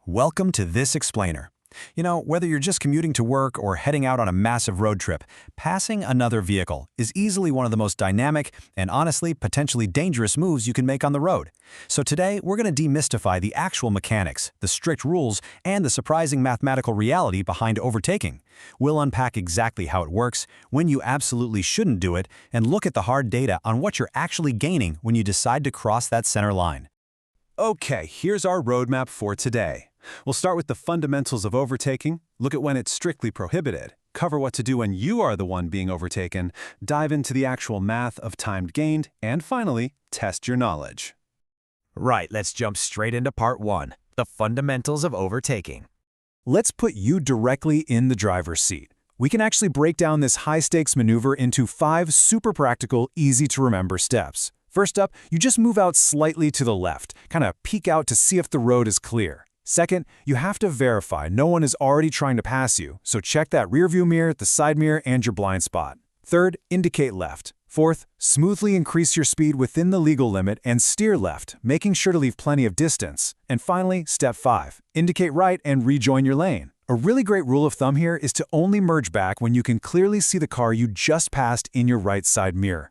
Welcome to This Explainer. Whether you're just commuting to work or heading out on a massive road trip, passing another vehicle is easily one of the most dynamic and honestly potentially dangerous moves you can make on the road. So today, we're going to demystify the actual mechanics, the strict rules, and the surprising mathematical reality behind overtaking. We'll unpack exactly how it works, when you absolutely shouldn't do it, and look at the hard data on what you're actually gaining when you decide to cross that center line. Okay, here's our roadmap for today. We'll start with the fundamentals of overtaking, look at when it's strictly prohibited, cover what to do when you are the one being overtaken, dive into the actual math of time gained, and finally, test your knowledge. Right, let's jump straight into part 1, the fundamentals of overtaking. Let's put you directly in the driver's seat. We can actually break down this high-stakes maneuver into 5 super practical, easy-to-remember steps. First up, you just move out slightly to the left, kind of peek out to see if the road is clear. Second, you have to verify no one is already trying to pass you, so check that rearview mirror, the side mirror, and your blind spot. Third, indicate left. Fourth, smoothly increase your speed within the legal limit and steer left, making sure to leave plenty of distance. And finally, step 5, indicate right and rejoin your lane. A really great rule of thumb here is to only merge back when you can clearly see the car you just passed in your right side mirror.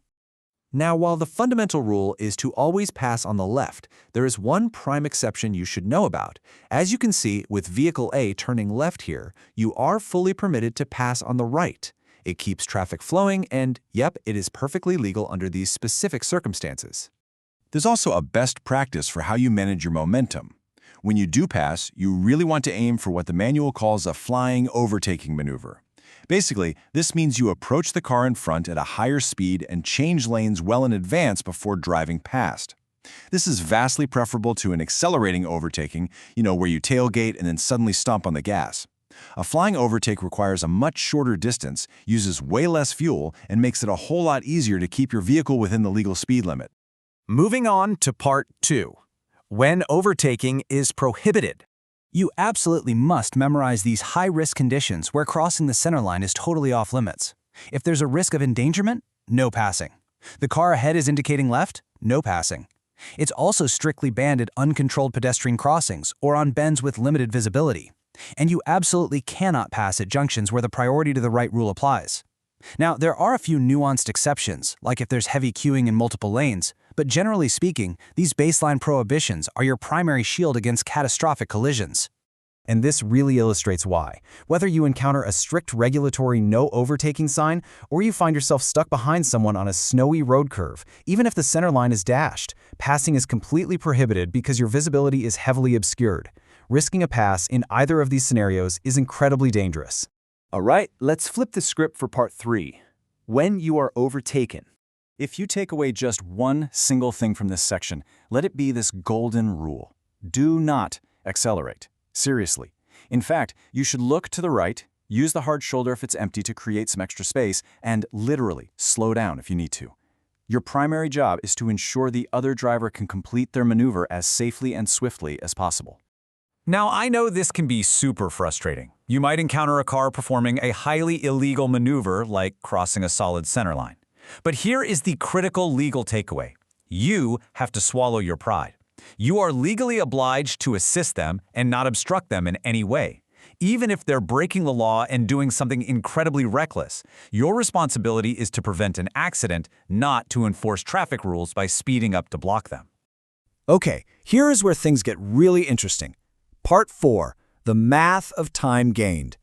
Now, while the fundamental rule is to always pass on the left, there is one prime exception you should know about. As you can see, with vehicle A turning left here, you are fully permitted to pass on the right. It keeps traffic flowing and, yep, it is perfectly legal under these specific circumstances. There's also a best practice for how you manage your momentum. When you do pass, you really want to aim for what the manual calls a flying overtaking maneuver. Basically, this means you approach the car in front at a higher speed and change lanes well in advance before driving past. This is vastly preferable to an accelerating overtaking, where you tailgate and then suddenly stomp on the gas. A flying overtake requires a much shorter distance, uses way less fuel, and makes it a whole lot easier to keep your vehicle within the legal speed limit. Moving on to part 2, when overtaking is prohibited. You absolutely must memorize these high-risk conditions where crossing the center line is totally off limits. If there's a risk of endangerment, no passing. The car ahead is indicating left, no passing. It's also strictly banned at uncontrolled pedestrian crossings or on bends with limited visibility. And you absolutely cannot pass at junctions where the priority to the right rule applies. Now, there are a few nuanced exceptions, like if there's heavy queuing in multiple lanes, but generally speaking, these baseline prohibitions are your primary shield against catastrophic collisions. And this really illustrates why. Whether you encounter a strict regulatory no overtaking sign, or you find yourself stuck behind someone on a snowy road curve, even if the center line is dashed, passing is completely prohibited because your visibility is heavily obscured. Risking a pass in either of these scenarios is incredibly dangerous. All right, let's flip the script for part 3. When you are overtaken. If you take away just one single thing from this section, let it be this golden rule. Do not accelerate. Seriously. In fact, you should look to the right, use the hard shoulder if it's empty to create some extra space, and literally slow down if you need to. Your primary job is to ensure the other driver can complete their maneuver as safely and swiftly as possible. Now, I know this can be super frustrating. You might encounter a car performing a highly illegal maneuver like crossing a solid center line. But here is the critical legal takeaway. You have to swallow your pride. You are legally obliged to assist them and not obstruct them in any way. Even if they're breaking the law and doing something incredibly reckless, your responsibility is to prevent an accident, not to enforce traffic rules by speeding up to block them. Okay, here is where things get really interesting. Part 4, the math of time gained.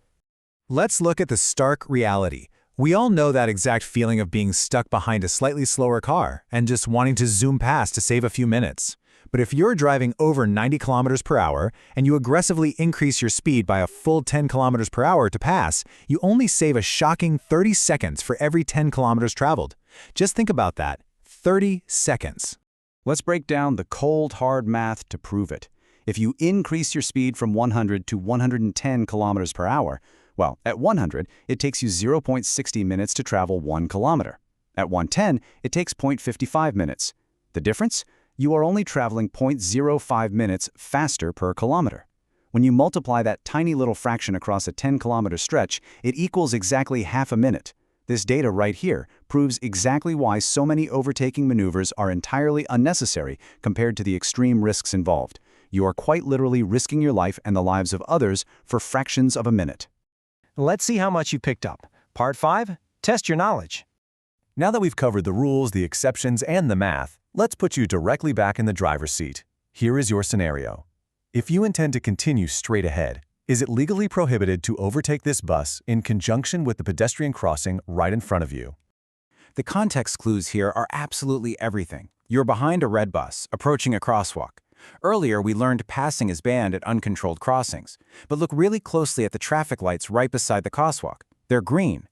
Let's look at the stark reality. We all know that exact feeling of being stuck behind a slightly slower car and just wanting to zoom past to save a few minutes. But if you're driving over 90 kilometers per hour and you aggressively increase your speed by a full 10 kilometers per hour to pass, you only save a shocking 30 seconds for every 10 kilometers traveled. Just think about that, 30 seconds. Let's break down the cold, hard math to prove it. If you increase your speed from 100 to 110 kilometers per hour, well, at 100, it takes you 0.60 minutes to travel 1 kilometer. At 110, it takes 0.55 minutes. The difference? You are only traveling 0.05 minutes faster per kilometer. When you multiply that tiny little fraction across a 10-kilometer stretch, it equals exactly half a minute. This data right here proves exactly why so many overtaking maneuvers are entirely unnecessary compared to the extreme risks involved. You are quite literally risking your life and the lives of others for fractions of a minute. Let's see how much you picked up. Part 5, test your knowledge. Now that we've covered the rules, the exceptions, and the math, let's put you directly back in the driver's seat. Here is your scenario. If you intend to continue straight ahead, is it legally prohibited to overtake this bus in conjunction with the pedestrian crossing right in front of you? The context clues here are absolutely everything. You're behind a red bus, approaching a crosswalk. Earlier, we learned passing is banned at uncontrolled crossings, but look really closely at the traffic lights right beside the crosswalk. They're green.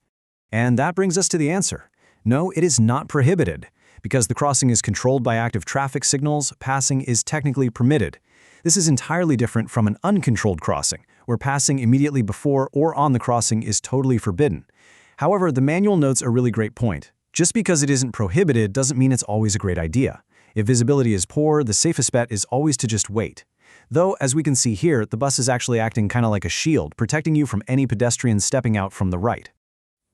And that brings us to the answer. No, it is not prohibited. Because the crossing is controlled by active traffic signals, passing is technically permitted. This is entirely different from an uncontrolled crossing, where passing immediately before or on the crossing is totally forbidden. However, the manual notes a really great point. Just because it isn't prohibited doesn't mean it's always a great idea. If visibility is poor, the safest bet is always to just wait. Though, as we can see here, the bus is actually acting kind of like a shield, protecting you from any pedestrians stepping out from the right.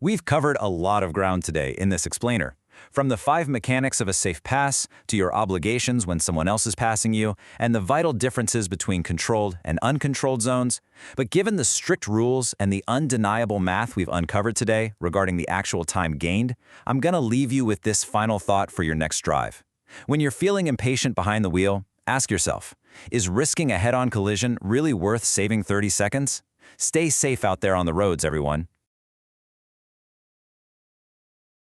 We've covered a lot of ground today in this explainer. From the 5 mechanics of a safe pass, to your obligations when someone else is passing you, and the vital differences between controlled and uncontrolled zones. But given the strict rules and the undeniable math we've uncovered today regarding the actual time gained, I'm going to leave you with this final thought for your next drive. When you're feeling impatient behind the wheel, ask yourself, is risking a head-on collision really worth saving 30 seconds? Stay safe out there on the roads, everyone.